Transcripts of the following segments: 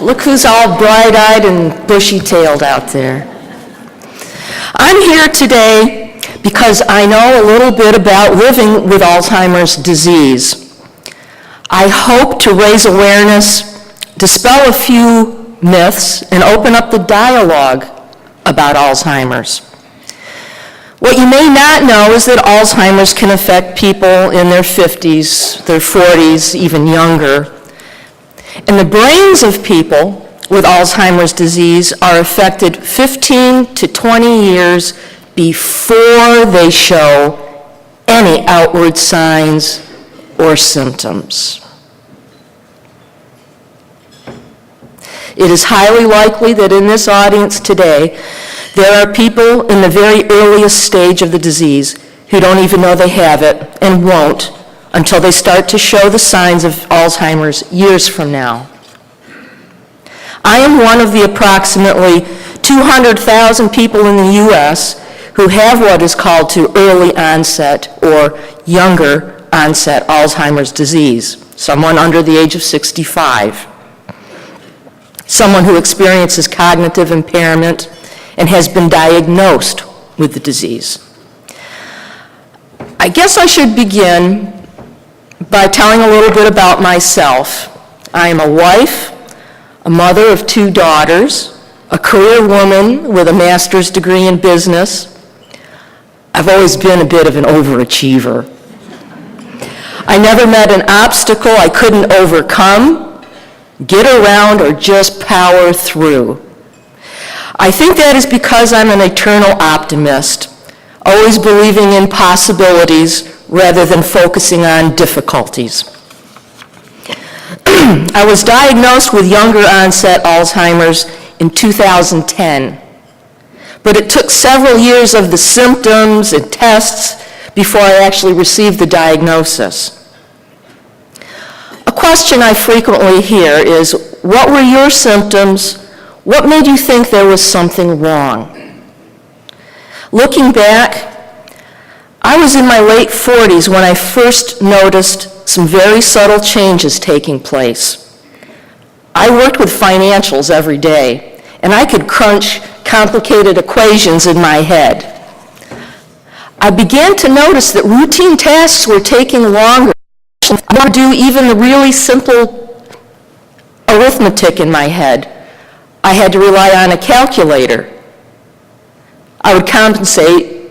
Look who's all bright-eyed and bushy-tailed out there. I'm here today because I know a little bit about living with Alzheimer's disease. I hope to raise awareness, dispel a few myths, and open up the dialogue about Alzheimer's. What you may not know is that Alzheimer's can affect people in their 50s, their 40s, even younger. And the brains of people with Alzheimer's disease are affected 15 to 20 years before they show any outward signs or symptoms. It is highly likely that in this audience today, there are people in the very earliest stage of the disease who don't even know they have it and won't until they start to show the signs of Alzheimer's years from now. I am one of the approximately 200,000 people in the U.S. who have what is called to early onset or younger onset Alzheimer's disease, someone under the age of 65, someone who experiences cognitive impairment and has been diagnosed with the disease. I guess I should begin by telling a little bit about myself. I am a wife, a mother of 2 daughters, a career woman with a master's degree in business. I've always been a bit of an overachiever. I never met an obstacle I couldn't overcome, get around, or just power through. I think that is because I'm an eternal optimist, always believing in possibilities rather than focusing on difficulties. I was diagnosed with younger onset Alzheimer's in 2010, but it took several years of the symptoms and tests before I actually received the diagnosis. A question I frequently hear is, what were your symptoms? What made you think there was something wrong? Looking back, I was in my late 40s when I first noticed some very subtle changes taking place. I worked with financials every day, and I could crunch complicated equations in my head. I began to notice that routine tasks were taking longer to do even the really simple arithmetic in my head. I had to rely on a calculator. I would compensate,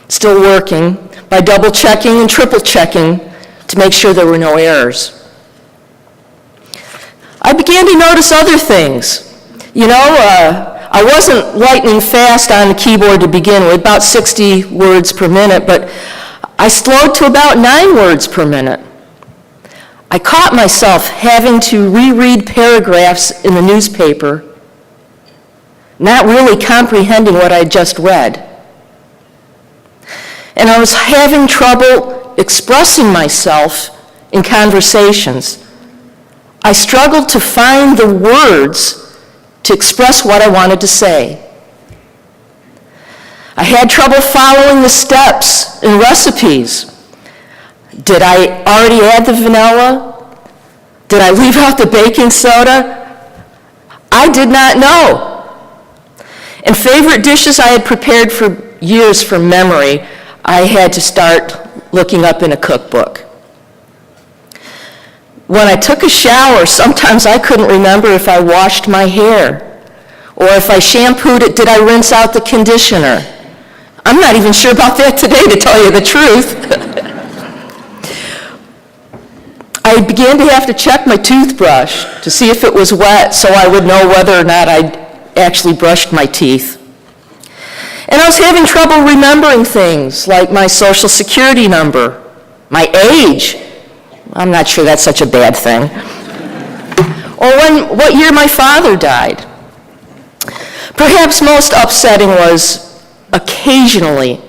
still working, by double checking and triple checking to make sure there were no errors. I began to notice other things. I wasn't lightning fast on the keyboard to begin with, about 60 words per minute, but I slowed to about 9 words per minute. I caught myself having to reread paragraphs in the newspaper, not really comprehending what I just read. And I was having trouble expressing myself in conversations. I struggled to find the words to express what I wanted to say. I had trouble following the steps in recipes. Did I already add the vanilla? Did I leave out the baking soda? I did not know. And favorite dishes I had prepared for years from memory, I had to start looking up in a cookbook. When I took a shower, sometimes I couldn't remember if I washed my hair, or if I shampooed it, did I rinse out the conditioner? I'm not even sure about that today, to tell you the truth. I began to have to check my toothbrush to see if it was wet so I would know whether or not I'd actually brushed my teeth. And I was having trouble remembering things like my social security number, my age. I'm not sure that's such a bad thing. Or what year my father died. Perhaps most upsetting was occasionally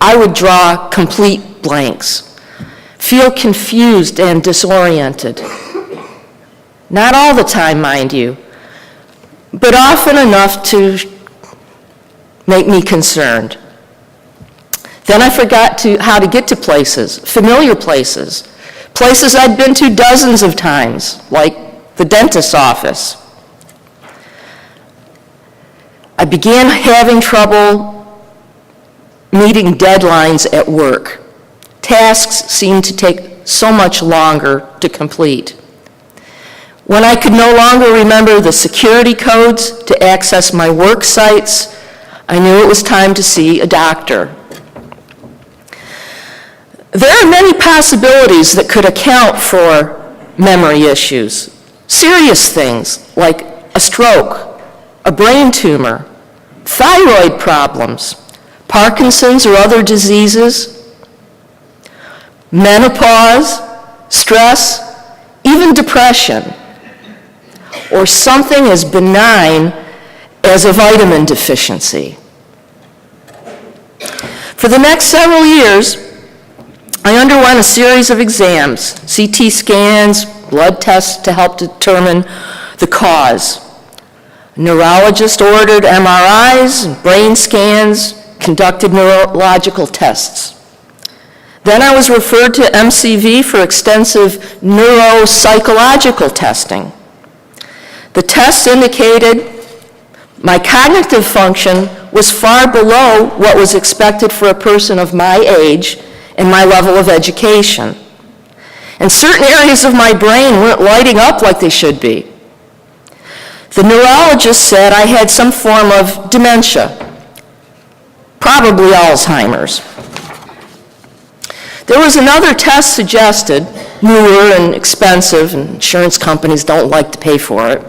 I would draw complete blanks, feel confused and disoriented. Not all the time, mind you, but often enough to make me concerned. Then I forgot how to get to places, familiar places, places I'd been to dozens of times, like the dentist's office. I began having trouble meeting deadlines at work. Tasks seemed to take so much longer to complete. When I could no longer remember the security codes to access my work sites, I knew it was time to see a doctor. There are many possibilities that could account for memory issues. Serious things like a stroke, a brain tumor, thyroid problems, Parkinson's or other diseases, menopause, stress, even depression, or something as benign as a vitamin deficiency. For the next several years, I underwent a series of exams, CT scans, blood tests to help determine the cause. A neurologist ordered MRIs and brain scans, conducted neurological tests. Then I was referred to MCV for extensive neuropsychological testing. The tests indicated my cognitive function was far below what was expected for a person of my age and my level of education. And certain areas of my brain weren't lighting up like they should be. The neurologist said I had some form of dementia, probably Alzheimer's. There was another test suggested, newer and expensive, and insurance companies don't like to pay for it,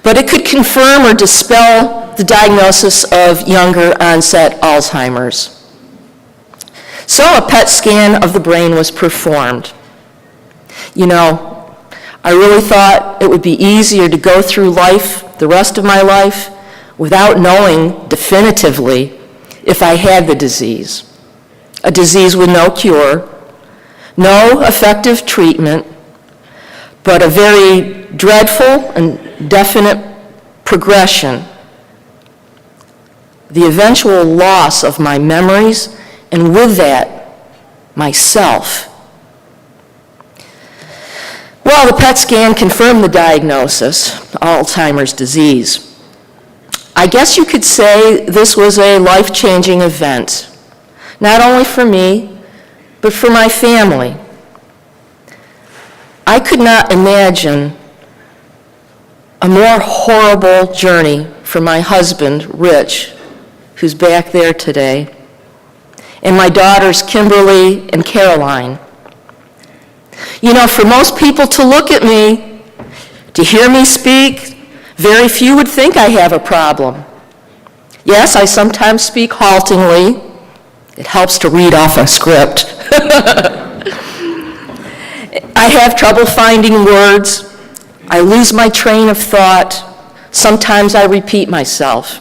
but it could confirm or dispel the diagnosis of younger onset Alzheimer's. So a PET scan of the brain was performed. You know, I really thought it would be easier to go through life, the rest of my life, without knowing definitively if I had the disease. A disease with no cure, no effective treatment, but a very dreadful and definite progression. The eventual loss of my memories, and with that, myself. Well, the PET scan confirmed the diagnosis, Alzheimer's disease. I guess you could say this was a life-changing event, not only for me, but for my family. I could not imagine a more horrible journey for my husband, Rich, who's back there today, and my daughters, Kimberly and Caroline. You know, for most people to look at me, to hear me speak, very few would think I have a problem. Yes, I sometimes speak haltingly. It helps to read off a script. I have trouble finding words. I lose my train of thought. Sometimes I repeat myself.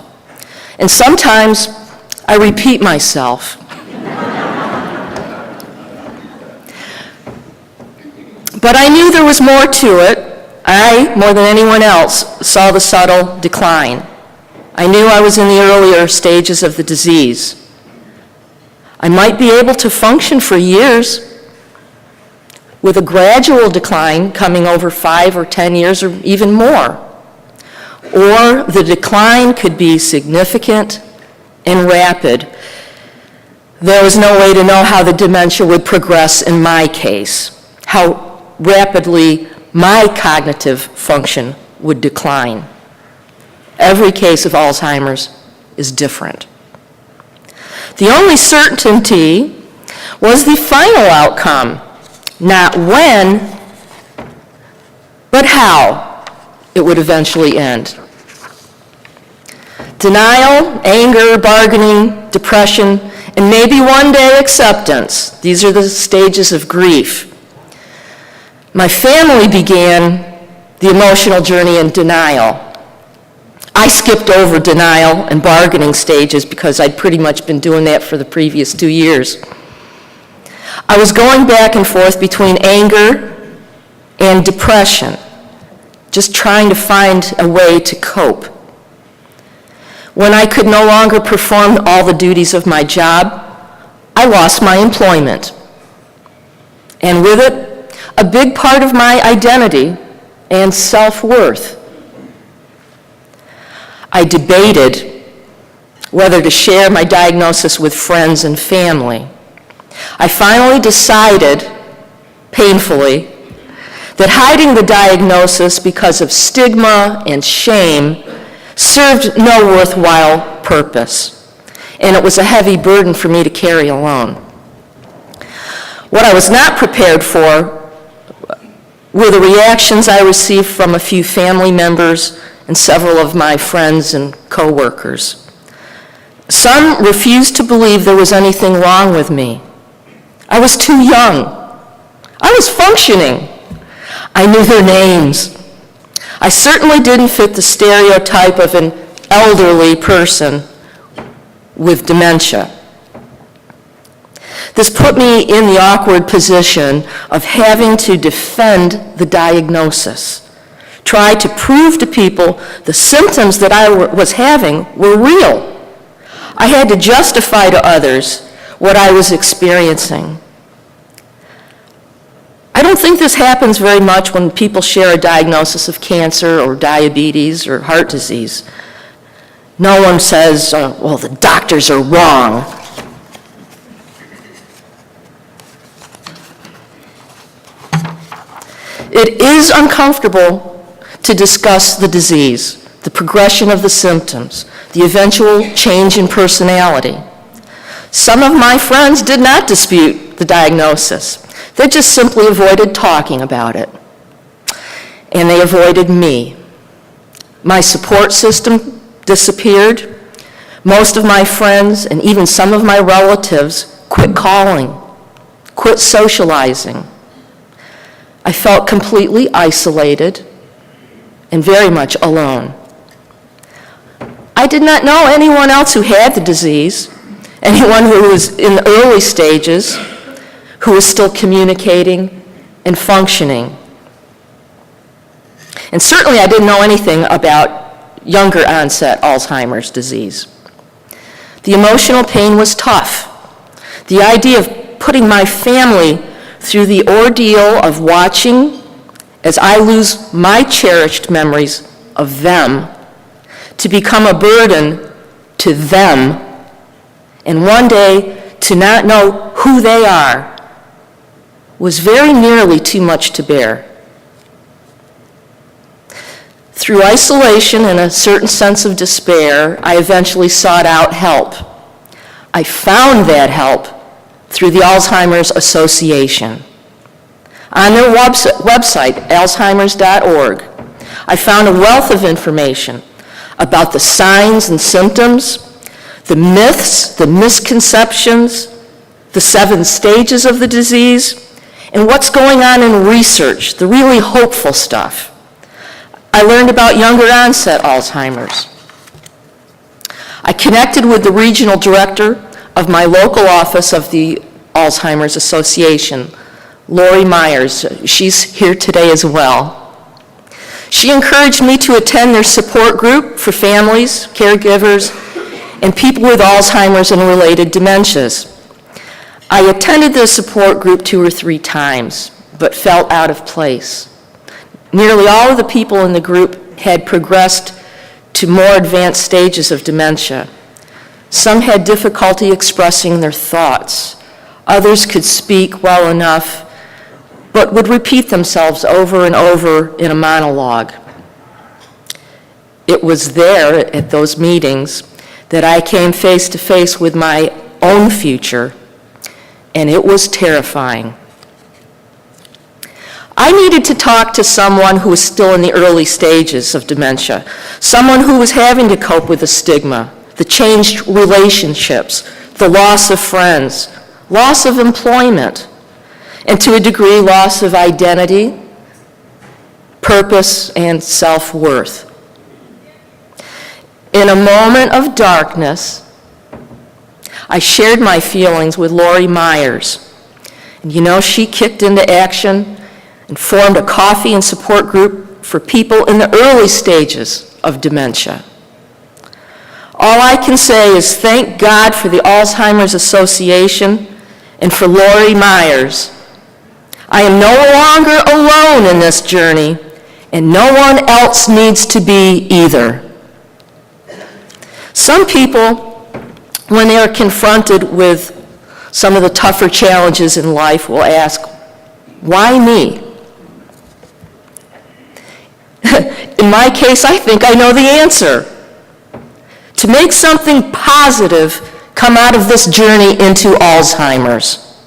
And sometimes I repeat myself. But I knew there was more to it. I, more than anyone else, saw the subtle decline. I knew I was in the earlier stages of the disease. I might be able to function for years with a gradual decline coming over 5 or 10 years or even more. Or the decline could be significant and rapid. There was no way to know how the dementia would progress in my case, how rapidly my cognitive function would decline. Every case of Alzheimer's is different. The only certainty was the final outcome, not when, but how it would eventually end. Denial, anger, bargaining, depression, and maybe one day acceptance. These are the stages of grief. My family began the emotional journey in denial. I skipped over denial and bargaining stages because I'd pretty much been doing that for the previous 2 years. I was going back and forth between anger and depression, just trying to find a way to cope. When I could no longer perform all the duties of my job, I lost my employment. And with it, a big part of my identity and self-worth. I debated whether to share my diagnosis with friends and family. I finally decided, painfully, that hiding the diagnosis because of stigma and shame served no worthwhile purpose, and it was a heavy burden for me to carry alone. What I was not prepared for were the reactions I received from a few family members and several of my friends and coworkers. Some refused to believe there was anything wrong with me. I was too young. I was functioning. I knew their names. I certainly didn't fit the stereotype of an elderly person with dementia. This put me in the awkward position of having to defend the diagnosis, try to prove to people the symptoms that I was having were real. I had to justify to others what I was experiencing. I don't think this happens very much when people share a diagnosis of cancer or diabetes or heart disease. No one says, well, the doctors are wrong. It is uncomfortable to discuss the disease, the progression of the symptoms, the eventual change in personality. Some of my friends did not dispute the diagnosis. They just simply avoided talking about it. And they avoided me. My support system disappeared. Most of my friends and even some of my relatives quit calling, quit socializing. I felt completely isolated and very much alone. I did not know anyone else who had the disease, anyone who was in the early stages, who was still communicating and functioning. And certainly I didn't know anything about younger onset Alzheimer's disease. The emotional pain was tough. The idea of putting my family through the ordeal of watching as I lose my cherished memories of them to become a burden to them, and one day to not know who they are was very nearly too much to bear. Through isolation and a certain sense of despair, I eventually sought out help. I found that help through the Alzheimer's Association. On their website, alzheimers.org, I found a wealth of information about the signs and symptoms, the myths, the misconceptions, the 7 stages of the disease, and what's going on in research, the really hopeful stuff. I learned about younger onset Alzheimer's. I connected with the regional director of my local office of the Alzheimer's Association, Lori Myers. She's here today as well. She encouraged me to attend their support group for families, caregivers, and people with Alzheimer's and related dementias. I attended the support group 2 or 3 times, but felt out of place. Nearly all of the people in the group had progressed to more advanced stages of dementia. Some had difficulty expressing their thoughts. Others could speak well enough, but would repeat themselves over and over in a monologue. It was there at those meetings that I came face to face with my own future, and it was terrifying. I needed to talk to someone who was still in the early stages of dementia, someone who was having to cope with the stigma, the changed relationships, the loss of friends, loss of employment, and to a degree, loss of identity, purpose, and self-worth. In a moment of darkness, I shared my feelings with Lori Myers. And you know, she kicked into action and formed a coffee and support group for people in the early stages of dementia. All I can say is thank God for the Alzheimer's Association and for Lori Myers. I am no longer alone in this journey, and no one else needs to be either. Some people, when they are confronted with some of the tougher challenges in life, will ask, why me? In my case, I think I know the answer. To make something positive come out of this journey into Alzheimer's.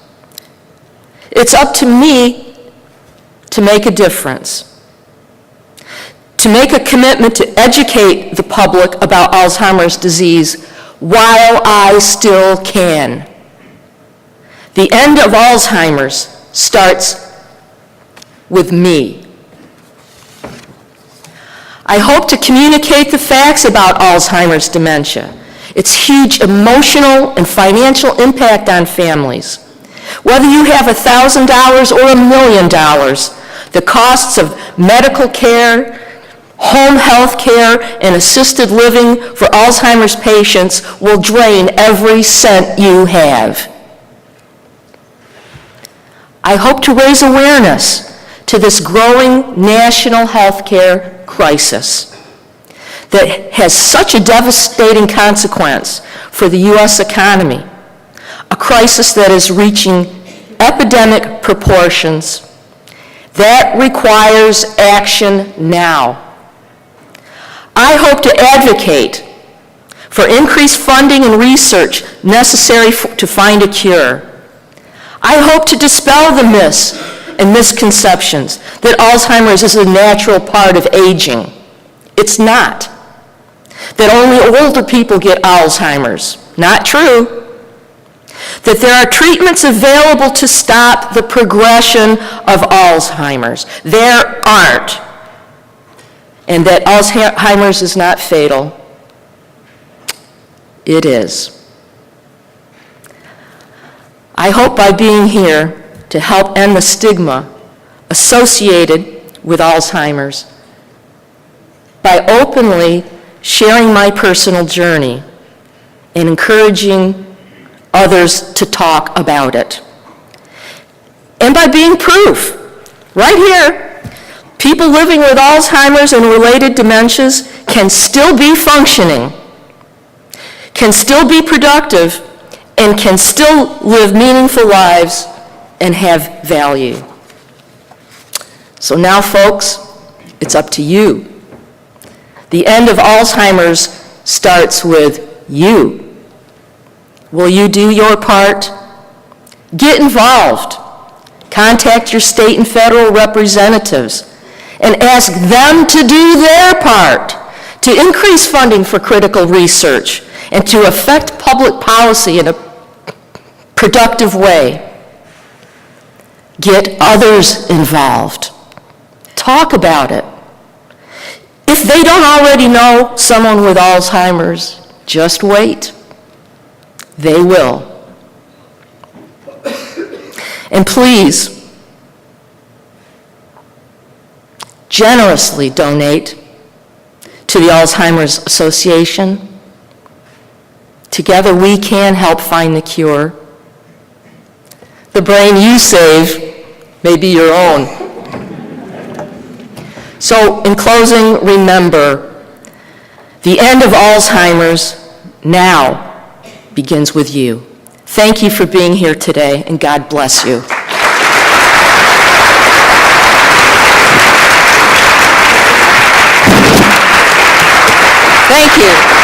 It's up to me to make a difference. To make a commitment to educate the public about Alzheimer's disease while I still can. The end of Alzheimer's starts with me. I hope to communicate the facts about Alzheimer's dementia, its huge emotional and financial impact on families. Whether you have $1,000 or $1 million, the costs of medical care, home health care, and assisted living for Alzheimer's patients will drain every cent you have. I hope to raise awareness to this growing national health care crisis that has such a devastating consequence for the U.S. economy, a crisis that is reaching epidemic proportions that requires action now. I hope to advocate for increased funding and research necessary to find a cure. I hope to dispel the myths and misconceptions that Alzheimer's is a natural part of aging. It's not. That only older people get Alzheimer's. Not true. That there are treatments available to stop the progression of Alzheimer's. There aren't. And that Alzheimer's is not fatal. It is. I hope by being here to help end the stigma associated with Alzheimer's, by openly sharing my personal journey and encouraging others to talk about it. And by being proof, right here, people living with Alzheimer's and related dementias can still be functioning, can still be productive, and can still live meaningful lives and have value. So now, folks, it's up to you. The end of Alzheimer's starts with you. Will you do your part? Get involved. Contact your state and federal representatives and ask them to do their part to increase funding for critical research and to affect public policy in a productive way. Get others involved. Talk about it. If they don't already know someone with Alzheimer's, just wait. They will. And please, generously donate to the Alzheimer's Association. Together we can help find the cure. The brain you save may be your own. So in closing, remember, the end of Alzheimer's now begins with you. Thank you for being here today, and God bless you. Thank you.